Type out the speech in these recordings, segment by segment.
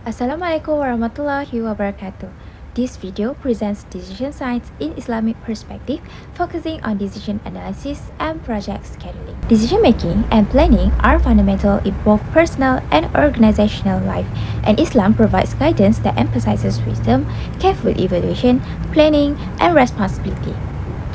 Assalamualaikum warahmatullahi wabarakatuh. This video presents decision science in Islamic perspective, focusing on decision analysis and project scheduling. Decision making and planning are fundamental in both personal and organizational life, and Islam provides guidance that emphasizes wisdom, careful evaluation, planning, and responsibility.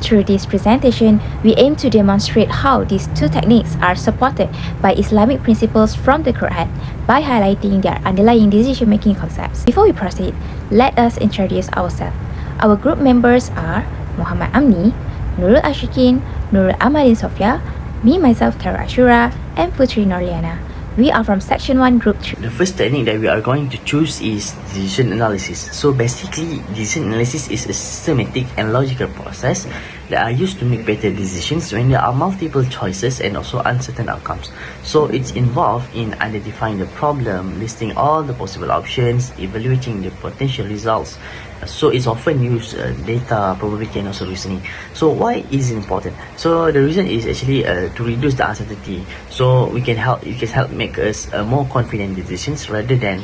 Through this presentation, we aim to demonstrate how these two techniques are supported by Islamic principles from the Quran by highlighting their underlying decision-making concepts. Before we proceed, let us introduce ourselves. Our group members are Muhammad Amni, Nurul Ashikin, Nurul Amadin Sofia, me myself Kara Ashura, and Putri Norliana. We are from Section 1, Group 3. The first technique that we are going to choose is decision analysis. So basically, decision analysis is a systematic and logical process that are used to make better decisions when there are multiple choices and also uncertain outcomes. So it's involved in identifying the problem, listing all the possible options, evaluating the potential results. So it's often used data, probability, and also reasoning. So why is it important? So the reason is actually to reduce the uncertainty. So it can help make us more confident decisions rather than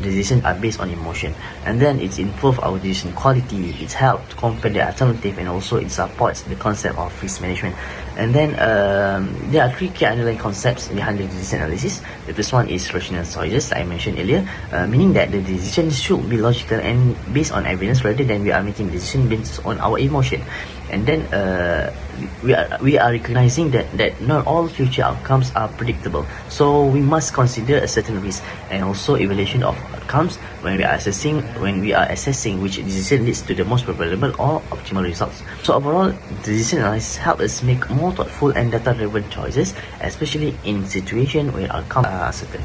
decisions are based on emotion. And then it's improve our decision quality. It's help to compare the alternative, and also it supports the concept of risk management. And then there are three key underlying concepts behind the decision analysis. The first one is rational choices, I mentioned earlier, meaning that the decision should be logical and based on evidence rather than we are making decision based on our emotion. And then we are recognizing that not all future outcomes are predictable, so we must consider a certain risk and also evaluation of outcomes when we are assessing which decision leads to the most probable or optimal results. So overall, decision analysis help us make more thoughtful and data-driven choices, especially in situations where outcomes are certain.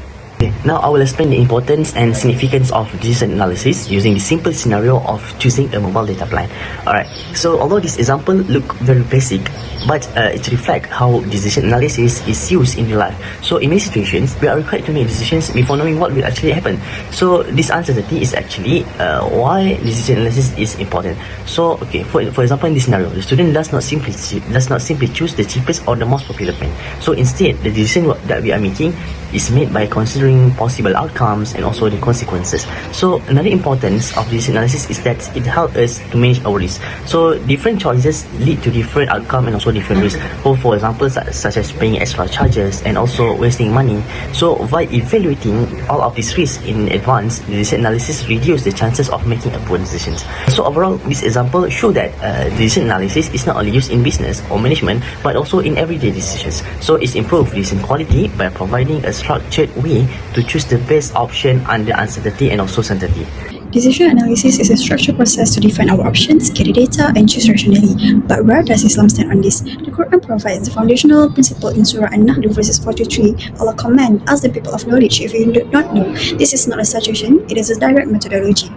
Now I will explain the importance and significance of decision analysis using the simple scenario of choosing a mobile data plan. Alright, so although this example look very basic, but it reflects how decision analysis is used in real life. So in many situations, we are required to make decisions before knowing what will actually happen. So this uncertainty is actually why decision analysis is important. So okay, for example, in this scenario, the student does not simply choose the cheapest or the most popular plan. So instead, the decision that we are making is made by considering possible outcomes and also the consequences. So another importance of this analysis is that it helps us to manage our risk. So different choices lead to different outcome and also different risks. For example, such as paying extra charges and also wasting money. So by evaluating all of these risks in advance, this analysis reduces the chances of making a poor decisions. So overall, this example shows that decision analysis is not only used in business or management, but also in everyday decisions. So it's improved decision quality by providing a structured way to choose the best option under uncertainty and also certainty. Decision analysis is a structured process to define our options, gather data, and choose rationally. But where does Islam stand on this? The Quran provides the foundational principle in Surah An-Nahl verses 43. Allah command, ask the people of knowledge if you do not know. This is not a suggestion, it is a direct methodology.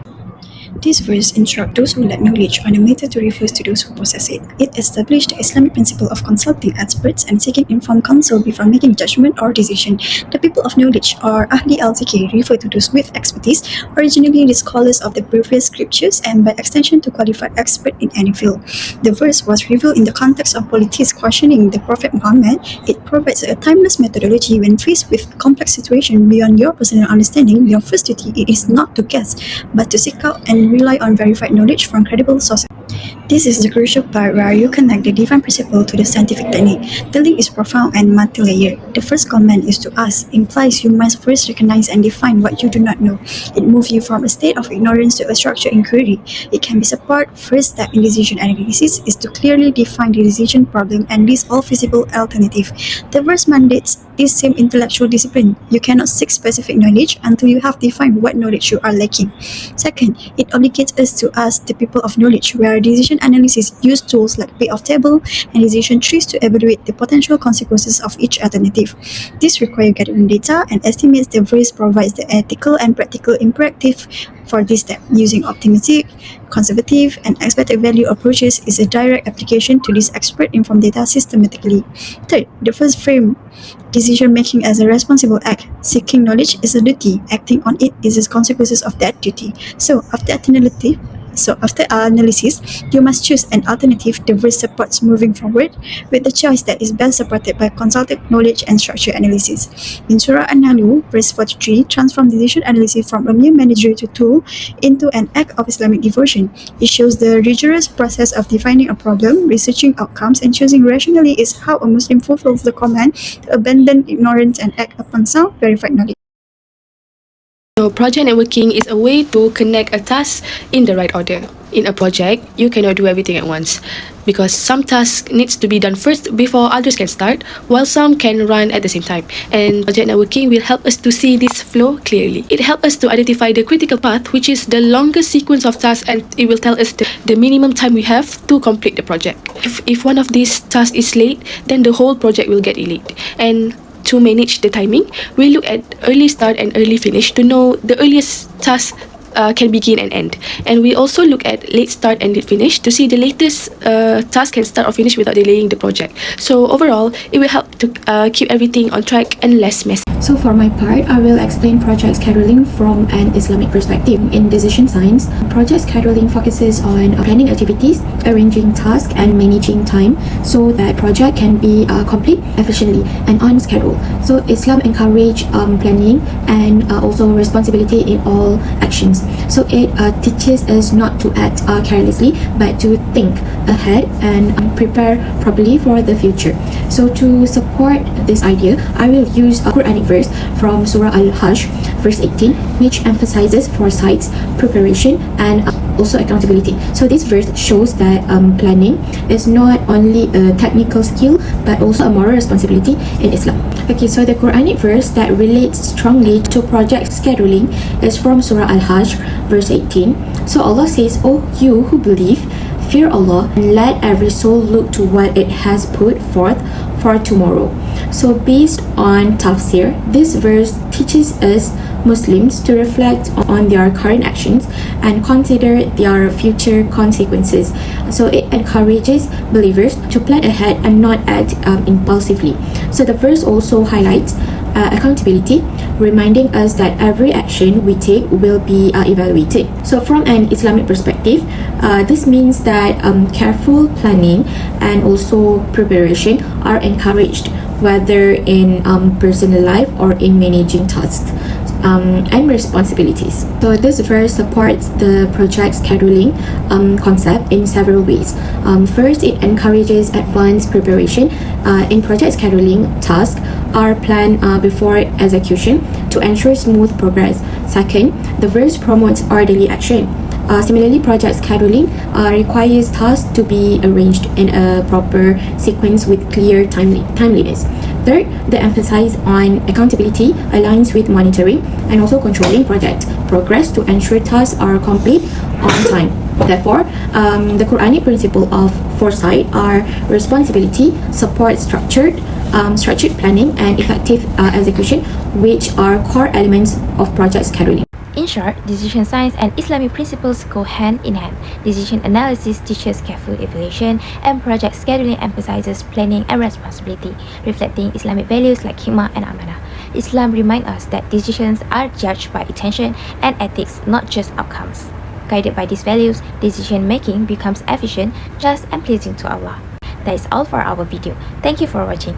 This verse instructs those who lack knowledge on a matter to refer to those who possess it. It established the Islamic principle of consulting experts and seeking informed counsel before making judgment or decision. The people of knowledge, or Ahli al-Zikr, refer to those with expertise, originally the scholars of the previous scriptures and by extension to qualified expert in any field. The verse was revealed in the context of politics questioning the Prophet Muhammad. It provides a timeless methodology when faced with complex situation beyond your personal understanding. Your first duty is not to guess, but to seek out and rely on verified knowledge from credible sources. This is the crucial part where you connect the divine principle to the scientific technique. The link is profound and multi-layered. The first command is to ask implies you must first recognize and define what you do not know. It moves you from a state of ignorance to a structured inquiry. It can be support. First step in decision analysis is to clearly define the decision problem and list all feasible alternatives. The verse mandates this same intellectual discipline. You cannot seek specific knowledge until you have defined what knowledge you are lacking. Second, it obligates us to ask the people of knowledge, where decision analysis use tools like payoff table and decision trees to evaluate the potential consequences of each alternative. This requires gathering data and estimates. The verse provides the ethical and practical imperative for this step. Using optimistic, conservative, and expected value approaches is a direct application to this expert informed data systematically. Third, the first frame decision making as a responsible act. Seeking knowledge is a duty. Acting on it is the consequences of that duty. So, after So after analysis, you must choose an alternative the verse supports moving forward with the choice that is best supported by consultative knowledge and structure analysis. In Surah An-Nahl, verse 43, transform decision analysis from a mere managerial tool into an act of Islamic devotion. It shows the rigorous process of defining a problem, researching outcomes, and choosing rationally is how a Muslim fulfills the command to abandon ignorance and act upon sound, verified knowledge. So project networking is a way to connect a task in the right order. In a project, you cannot do everything at once because some tasks needs to be done first before others can start, while some can run at the same time. And project networking will help us to see this flow clearly. It helps us to identify the critical path, which is the longest sequence of tasks, and it will tell us the minimum time we have to complete the project. If one of these tasks is late, then the whole project will get delayed. And to manage the timing, we look at early start and early finish to know the earliest task can begin and end. And we also look at late start and late finish to see the latest task can start or finish without delaying the project. So overall, it will help to keep everything on track and less messy. So for my part, I will explain project scheduling from an Islamic perspective. In decision science, project scheduling focuses on planning activities, arranging tasks, and managing time so that project can be complete efficiently and on schedule. So Islam encourage planning and also responsibility in all actions. So it teaches us not to act carelessly, but to think ahead and prepare properly for the future. So to support this idea, I will use a Quranic verse from Surah Al-Hajj, verse 18, which emphasizes foresight, preparation, and also accountability. So this verse shows that planning is not only a technical skill, but also a moral responsibility in Islam. Okay, so the Quranic verse that relates strongly to project scheduling is from Surah Al-Hajj, verse 18. So Allah says, "O you who believe, fear Allah and let every soul look to what it has put forth for tomorrow." So based on tafsir, this verse teaches us Muslims to reflect on their current actions and consider their future consequences. So it encourages believers to plan ahead and not act impulsively. So the verse also highlights accountability, reminding us that every action we take will be evaluated. So from an Islamic perspective, this means that careful planning and also preparation are encouraged, whether in personal life or in managing tasks and responsibilities. So this verse supports the project scheduling concept in several ways. First, it encourages advanced preparation. In project scheduling, tasks are planned before execution to ensure smooth progress. Second, the verse promotes orderly action. Similarly, project scheduling requires tasks to be arranged in a proper sequence with clear timeliness. Third, the emphasis on accountability aligns with monitoring and also controlling project progress to ensure tasks are complete on time. Therefore, the Quranic principle of foresight or responsibility supports structured planning and effective execution, which are core elements of project scheduling. In short, decision science and Islamic principles go hand in hand. Decision analysis teaches careful evaluation, and project scheduling emphasizes planning and responsibility, reflecting Islamic values like hikmah and amanah. Islam reminds us that decisions are judged by intention and ethics, not just outcomes. Guided by these values, decision making becomes efficient, just, and pleasing to Allah. That is all for our video. Thank you for watching.